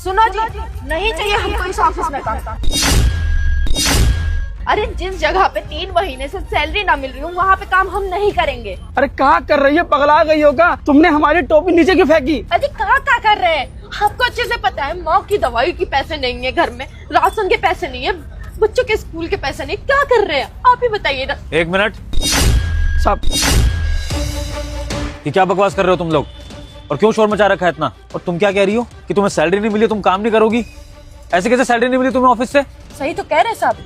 सुनो जी, नहीं चाहिए हमको इस ऑफिस में काम। अरे जिस जगह पे 3 महीने से सैलरी ना मिल रही हूँ वहाँ पे काम हम नहीं करेंगे। अरे कहाँ कर रही है, पगला गई होगा? तुमने हमारी टोपी नीचे क्यों फेंकी? अरे कहाँ कर रहे हैं? आपको अच्छे से पता है माँ की दवाई के पैसे नहीं है, घर में राशन के पैसे नहीं है, बच्चों के स्कूल के पैसे नहीं, क्या कर रहे हैं आप ही बताइए ना। 1 मिनट, सब ये क्या बकवास कर रहे हो तुम लोग? और क्यों शोर मचा रखा है इतना? और तुम क्या कह रही हो कि तुम्हें सैलरी नहीं मिली, तुम काम नहीं करोगी? ऐसे कैसे सैलरी नहीं मिली तुम्हें ऑफिस से? सही तो कह रहे साहब,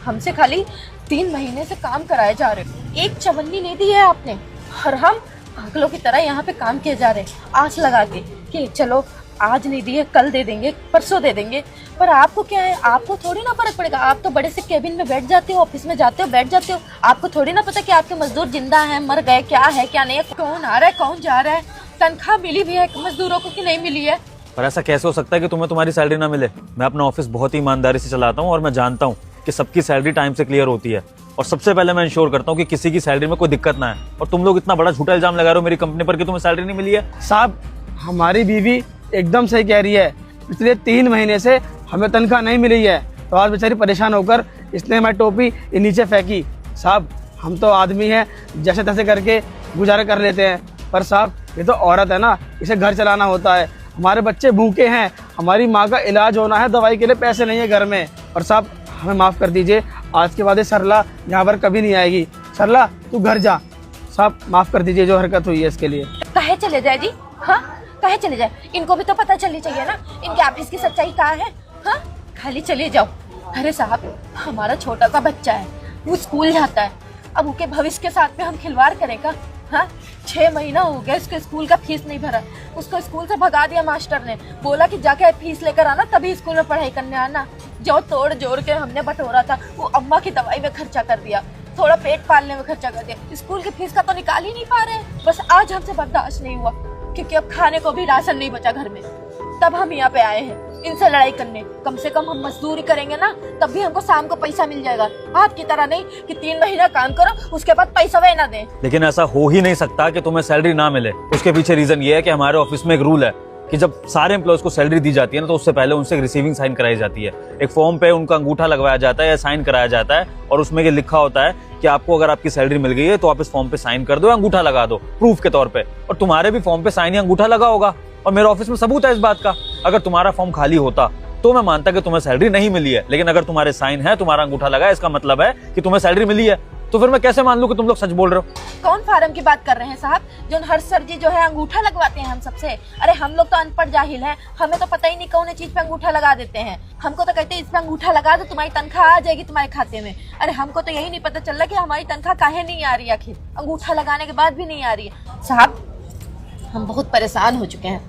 हमसे खाली 3 महीने से काम कराए जा रहे, एक चवन्नी नहीं दी है आपने, और हम पागलों की तरह यहाँ पे काम किए जा रहे आस लगा के कि चलो आज नहीं दिए कल दे देंगे, परसों दे देंगे। पर आपको क्या है, आपको थोड़ी ना फर्क पड़ेगा। आप तो बड़े से केबिन में बैठ जाते हो, ऑफिस में जाते हो, बैठ जाते हो, आपको थोड़ी ना पता कि आपके मजदूर जिंदा हैं, मर गए, क्या है क्या नहीं है, कौन आ रहा है कौन जा रहा है, तनख्वाह मिली भी है मजदूरों को कि नहीं मिली है। पर ऐसा कैसे हो सकता है कि तुम्हें तुम्हारी सैलरी ना मिले? मैं अपना ऑफिस बहुत ही ईमानदारी से चलाता हूँ और मैं जानता हूँ कि सबकी सैलरी टाइम से क्लियर होती है, और सबसे पहले मैं इंश्योर करता हूँ कि किसी की सैलरी में कोई दिक्कत ना है। और तुम लोग इतना बड़ा झूठा इल्जाम लगा रहे हो मेरी कंपनी पर कि तुम्हें सैलरी नहीं मिली है। साहब, हमारी बीवी एकदम सही कह रही है, पिछले 3 महीने से हमें तनख्वाह नहीं मिली है, तो आज बेचारी परेशान होकर इसने हमारी टोपी नीचे फेंकी। साहब, हम तो आदमी हैं, जैसे तैसे करके गुजारा कर लेते हैं, पर साहब ये तो औरत है ना, इसे घर चलाना होता है, हमारे बच्चे भूखे हैं, हमारी माँ का इलाज होना है, दवाई के लिए पैसे नहीं है घर में। और साहब हमें माफ़ कर दीजिए, आज के बाद ये सरला यहाँ पर कभी नहीं आएगी। सरला तू घर जा। साहब माफ़ कर दीजिए जो हरकत हुई है इसके लिए। कहे चले जाए जी, हाँ कहे चले जाए, इनको भी तो पता चलनी चाहिए ना इनके ऑफिस की सच्चाई कहाँ है। हाँ खाली चले जाओ। अरे साहब, हमारा छोटा सा बच्चा है, वो स्कूल जाता है, अब उनके भविष्य के साथ में हम खिलवाड़ करेगा? हाँ 6 महीना हो गया उसके स्कूल का फीस नहीं भरा, उसको स्कूल से भगा दिया मास्टर ने, बोला कि जाके फीस लेकर आना तभी स्कूल में पढ़ाई करने आना। जो तोड़ जोड़ के हमने बटोरा था वो अम्मा की दवाई में खर्चा कर दिया, थोड़ा पेट पालने में खर्चा कर दिया, स्कूल की फीस का तो निकाल ही नहीं पा रहे। बस आज हमसे बर्दाश्त नहीं हुआ क्योंकि अब खाने को भी राशन नहीं बचा घर में, तब हम यहाँ पे आए हैं इनसे लड़ाई करने। कम से कम हम मजदूरी करेंगे ना, तब भी हमको शाम को पैसा मिल जाएगा, आपकी तरह नहीं कि 3 महीना काम करो उसके बाद पैसा वे ना दें। लेकिन ऐसा हो ही नहीं सकता कि तुम्हें सैलरी ना मिले। उसके पीछे रीजन ये है कि हमारे ऑफिस में एक रूल है कि जब सारे एम्प्लॉयज को सैलरी दी जाती है ना, तो उससे पहले उनसे रिसीविंग साइन कराई जाती है। एक फॉर्म पे उनका अंगूठा लगवाया जाता है या साइन कराया जाता है, और उसमें ये लिखा होता है कि आपको अगर आपकी सैलरी मिल गई है तो आप इस फॉर्म पे साइन कर दो या अंगूठा लगा दो प्रूफ के तौर पे। और तुम्हारे भी फॉर्म पे साइन या अंगूठा लगा होगा, और मेरे ऑफिस में सबूत है इस बात का। अगर तुम्हारा फॉर्म खाली होता तो मैं मानता कि तुम्हें सैलरी नहीं मिली है, लेकिन अगर तुम्हारे साइन है, तुम्हारा अंगूठा लगा है, इसका मतलब है कि तुम्हें सैलरी मिली है। तो फिर मैं कैसे मान लूं कि तुम लोग सच बोल रहे हो? कौन फार्म की बात कर रहे हैं साहब? जो हर सर जी जो है अंगूठा लगवाते हैं हम सबसे। अरे हम लोग तो अनपढ़ जाहिल हैं, हमें तो पता ही नहीं कौन चीज पे अंगूठा लगा देते हैं। हमको तो कहते हैं इस पे अंगूठा लगा दो तुम्हारी तनख्वाह आ जाएगी तुम्हारे खाते में। अरे हमको तो यही नहीं पता चल रहा कि हमारी तनख्वाह काहे नहीं आ रही, आखिर अंगूठा लगाने के बाद भी नहीं आ रही है। साहब हम बहुत परेशान हो चुके हैं,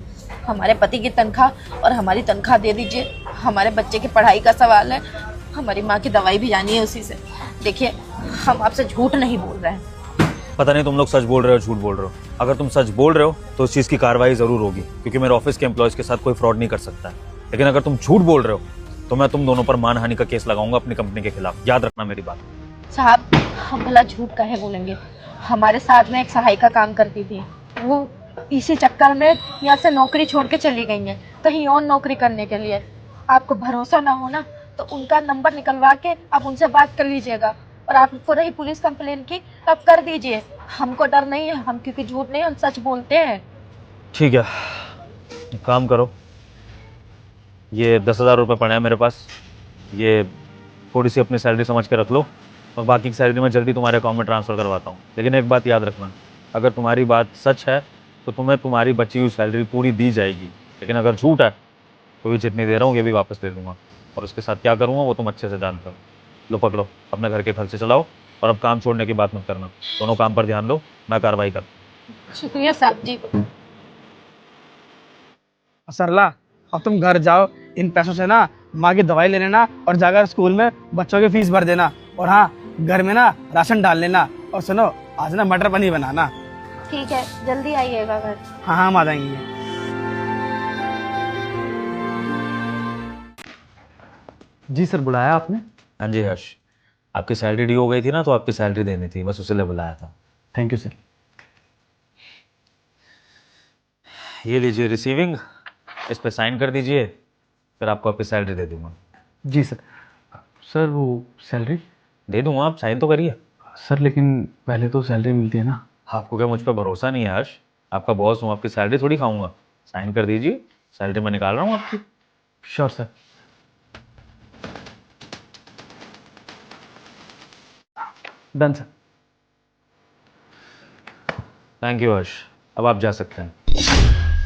हमारे पति की तनख्वाह और हमारी तनख्वाह दे दीजिए, हमारे बच्चे की पढ़ाई का सवाल है, हमारी माँ की दवाई भी जानी है उसी से। देखिए हम आपसे झूठ नहीं बोल रहे हैं। पता नहीं तुम लोग सच बोल रहे हो झूठ बोल रहे हो। अगर तुम सच बोल रहे हो तो उस चीज की कार्रवाई जरूर होगी, क्योंकि मेरे ऑफिस के एम्प्लॉयज के साथ कोई फ्रॉड नहीं कर सकता है। लेकिन अगर तुम झूठ बोल रहे हो तो मैं तुम दोनों पर मानहानि का केस लगाऊंगा अपनी कंपनी के खिलाफ, याद रखना मेरी बात। साहब हम भला झूठ काहे बोलेंगे, हमारे साथ में एक सहायिका काम करती थी, वो इसी चक्कर में यहाँ से नौकरी छोड़ के चली गई हैं कहीं और नौकरी करने के लिए। आपको भरोसा ना हो ना तो उनका नंबर निकलवा के आप उनसे बात कर लीजिएगा, और आपको रही पुलिस कंप्लेन की तब कर दीजिए। हमको डर नहीं है, हम क्योंकि झूठ नहीं हम सच बोलते हैं। ठीक है, एक काम करो, ये 10,000 रुपये पड़े हैं मेरे पास, ये थोड़ी सी अपनी सैलरी समझ के रख लो, और बाकी की सैलरी मैं जल्दी तुम्हारे अकाउंट में ट्रांसफ़र करवाता हूँ। लेकिन एक बात याद रखना, अगर तुम्हारी बात सच है तो तुम्हें तुम्हारी बची हुई सैलरी पूरी दी जाएगी, लेकिन अगर झूठ है तो ये जितनी दे रहा हूँ ये भी वापस दे दूँगा, और उसके साथ क्या करूँगा वो तुम अच्छे से जानते हो। लो पकड़ो, अपने घर के खर्चे चलाओ, और अब काम छोड़ने की बात मत करना, दोनों काम पर ध्यान दो, मैं कार्रवाई कर। शुक्रिया साहब जी। सरला अब तुम घर जाओ, इन पैसों से ना माँ की दवाई ले लेना और जाकर स्कूल में बच्चों की फीस भर देना, और हाँ घर में ना राशन डाल लेना, और सुनो आज ना मटर पनीर बनाना। ठीक है, जल्दी आइएगा घर। हाँ हाँ हम आ जाएंगे। जी सर, बुलाया आपने? हाँ जी हर्ष, आपकी सैलरी ड्यू हो गई थी ना, तो आपकी सैलरी देनी थी, बस उसी लिए बुलाया था। Thank you sir. ये लीजिए रिसीविंग, इस पे साइन कर दीजिए, फिर आपको आपकी सैलरी दे दूंगा। जी सर। सर वो सैलरी? दे दूंगा, आप साइन तो करिए। सर लेकिन पहले तो सैलरी मिलती है ना। आपको क्या मुझ पर भरोसा नहीं है हर्ष? आपका बॉस हूँ, आपकी सैलरी थोड़ी खाऊंगा। साइन कर दीजिए, सैलरी मैं निकाल रहा हूँ आपकी। Sure sir. Done sir. Thank you Harsh, अब आप जा सकते हैं।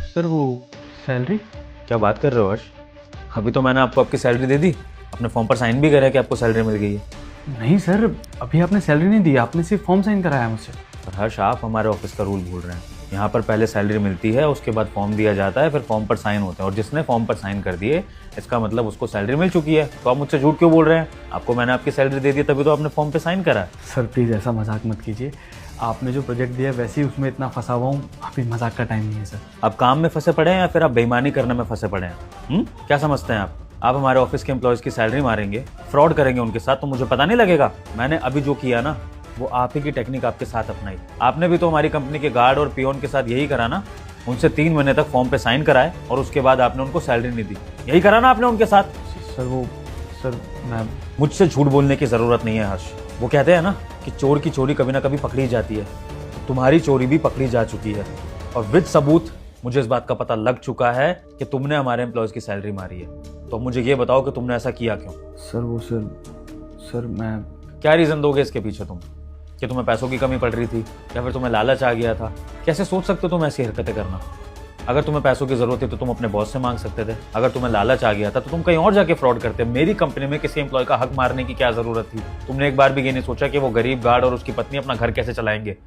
सर वो सैलरी? क्या बात कर रहे हो हर्ष? अभी तो मैंने आपको आपकी सैलरी दे दी, अपने फॉर्म पर साइन भी करा है कि आपको सैलरी मिल गई है। नहीं सर, अभी आपने सैलरी नहीं दी, आपने सिर्फ फॉर्म साइन कराया मुझसे। पर हर्ष, आप हमारे ऑफिस का रूल भूल रहे हैं। यहाँ पर पहले सैलरी मिलती है, उसके बाद फॉर्म दिया जाता है, फिर फॉर्म पर साइन होते हैं, और जिसने फॉर्म पर साइन कर दिए इसका मतलब उसको सैलरी मिल चुकी है। तो आप मुझसे झूठ क्यों बोल रहे हैं? आपको मैंने आपकी सैलरी दे दी तभी तो आपने फॉर्म पे साइन करा है। सर प्लीज़ ऐसा मजाक मत कीजिए, आपने जो प्रोजेक्ट दिया है वैसे ही उसमें इतना फंसा हुआ हूँ, अभी मजाक का टाइम नहीं है सर। आप काम में फंसे पड़े हैं या फिर आप बेईमानी करने में फंसे पड़े हैं? क्या समझते हैं आप हमारे ऑफिस के एम्प्लॉयज़ की सैलरी मारेंगे, फ्रॉड करेंगे उनके साथ, तो मुझे पता नहीं लगेगा? मैंने अभी जो किया ना, वो आप ही की टेक्निक आपके साथ अपनाई। आपने भी तो हमारी कंपनी के गार्ड और पियोन के साथ यही करा ना, उनसे 3 महीने तक फॉर्म पे साइन कराए और उसके बाद आपने उनको सैलरी नहीं दी। यही करा ना आपने उनके साथ? सर मैं मुझसे झूठ बोलने की जरूरत नहीं है हर्ष। वो कहते हैं ना कि चोर की चोरी कभी ना कभी पकड़ी जाती है, तुम्हारी चोरी भी पकड़ी जा चुकी है, और विद सबूत मुझे इस बात का पता लग चुका है कि तुमने हमारे एम्प्लॉयज की सैलरी मारी है। तो मुझे ये बताओ कि तुमने ऐसा किया क्यों? सर मैं क्या रीजन दोगे इसके पीछे तुम? कि तुम्हें पैसों की कमी पड़ रही थी, या फिर तुम्हें लालच आ गया था? कैसे सोच सकते हो तुम ऐसी हरकतें करना? अगर तुम्हें पैसों की जरूरत थी तो तुम अपने बॉस से मांग सकते थे। अगर तुम्हें लालच आ गया था तो तुम कहीं और जाके फ्रॉड करते। मेरी कंपनी में किसी एम्प्लॉय का हक मारने की क्या जरूरत थी? तुमने एक बार भी ये नहीं सोचा कि वो गरीब गार्ड और उसकी पत्नी अपना घर कैसे चलाएंगे?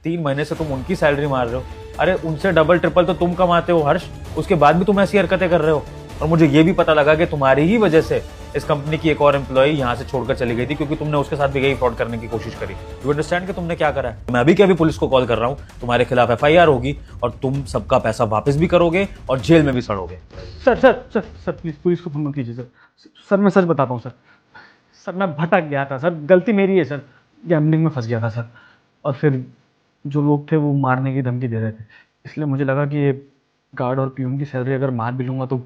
3 महीने से तुम उनकी सैलरी मार रहे हो। अरे उनसे डबल ट्रिपल तो तुम कमाते हो हर्ष, उसके बाद भी तुम ऐसी हरकतें कर रहे हो। और मुझे ये भी पता लगा कि तुम्हारी ही वजह से इस कंपनी की एक और एम्प्लॉय यहाँ से छोड़कर चली गई थी, क्योंकि तुमने उसके साथ भी यही फ्रॉड करने की कोशिश करी। यू अंडरस्टैंड कि तुमने क्या करा है? मैं अभी के अभी पुलिस को कॉल कर रहा हूँ, तुम्हारे खिलाफ FIR होगी और तुम सबका पैसा वापस भी करोगे और जेल में भी सड़ोगे। सर प्लीज़ पुलिस को फोन मत कीजिए सर मैं सच बताता हूँ सर मैं भटक गया था सर, गलती मेरी है सर, गैम्बलिंग में फंस गया था सर, और फिर जो लोग थे वो मारने की धमकी दे रहे थे, इसलिए मुझे लगा कि ये गार्ड और पियून की सैलरी अगर मार भी लूँगा तो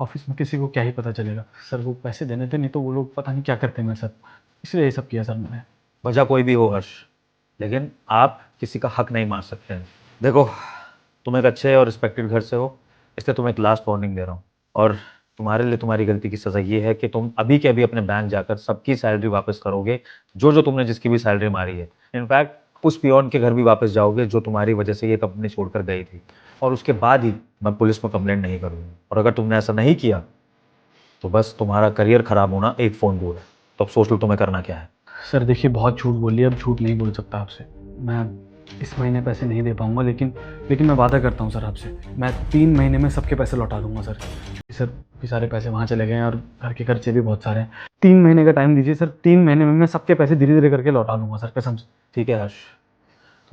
ऑफिस में किसी को क्या ही पता चलेगा। सर वो पैसे देने थे, नहीं तो वो लोग पता नहीं क्या करते हैं सर, इसलिए ये सब किया सर मैंने। वजह कोई भी हो हर्ष, लेकिन आप किसी का हक नहीं मार सकते हैं। देखो, तुम एक अच्छे और रिस्पेक्टेड घर से हो, इसलिए तुम्हें एक लास्ट वार्निंग दे रहा हूँ, और तुम्हारे लिए तुम्हारी गलती की सज़ा ये है कि तुम अभी के अभी अपने बैंक जाकर सबकी सैलरी वापस करोगे, जो तुमने जिसकी भी सैलरी मारी है। इनफैक्ट उस पियोन के घर भी वापस जाओगे जो तुम्हारी वजह से ये कंपनी छोड़कर गई थी, और उसके बाद ही मैं पुलिस में कंप्लेंट नहीं करूँगा। और अगर तुमने ऐसा नहीं किया तो बस तुम्हारा करियर खराब होना एक फ़ोन दूर है। तो अब सोच लो तुम्हें करना क्या है। सर देखिए, बहुत झूठ बोलिए, अब झूठ नहीं बोल सकता आपसे। मैं इस महीने पैसे नहीं दे पाऊंगा, लेकिन मैं वादा करता हूँ सर आपसे, मैं 3 महीने में सबके पैसे लौटा दूंगा सर। सर भी सारे पैसे वहाँ चले गए हैं और घर के खर्चे भी बहुत सारे हैं। 3 महीने का टाइम दीजिए सर, 3 महीने में मैं सबके पैसे धीरे धीरे करके लौटा दूंगा सर, कसम से। ठीक है हर्ष,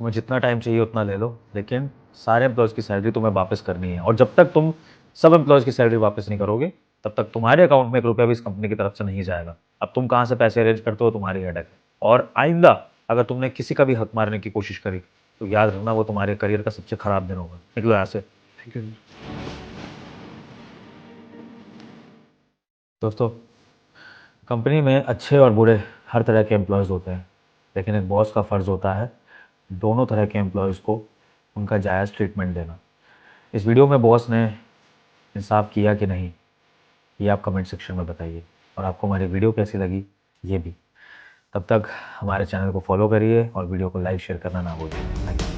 तुम्हें जितना टाइम चाहिए उतना ले लो, लेकिन सारे एम्प्लॉयज़ की सैलरी तुम्हें वापस करनी है। और जब तक तुम सब एम्प्लॉयज़ की सैलरी वापस नहीं करोगे तब तक तुम्हारे अकाउंट में 1 रुपया भी इस कंपनी की तरफ से नहीं जाएगा। अब तुम कहाँ से पैसे अरेंज करते हो तुम्हारी हेडेक है। और आइंदा अगर तुमने किसी का भी हक मारने की कोशिश करी तो याद रखना वो तुम्हारे करियर का सबसे खराब दिन होगा। निकलो यहाँ से। Thank you. दोस्तों, कंपनी में अच्छे और बुरे हर तरह के एम्प्लॉयज़ होते हैं, लेकिन एक बॉस का फ़र्ज़ होता है दोनों तरह के एम्प्लॉयज़ को उनका जायज़ ट्रीटमेंट देना। इस वीडियो में बॉस ने इंसाफ किया कि नहीं, ये आप कमेंट सेक्शन में बताइए, और आपको हमारी वीडियो कैसी लगी ये भी। तब तक हमारे चैनल को फॉलो करिए और वीडियो को लाइक शेयर करना ना भूलिए। Thank you.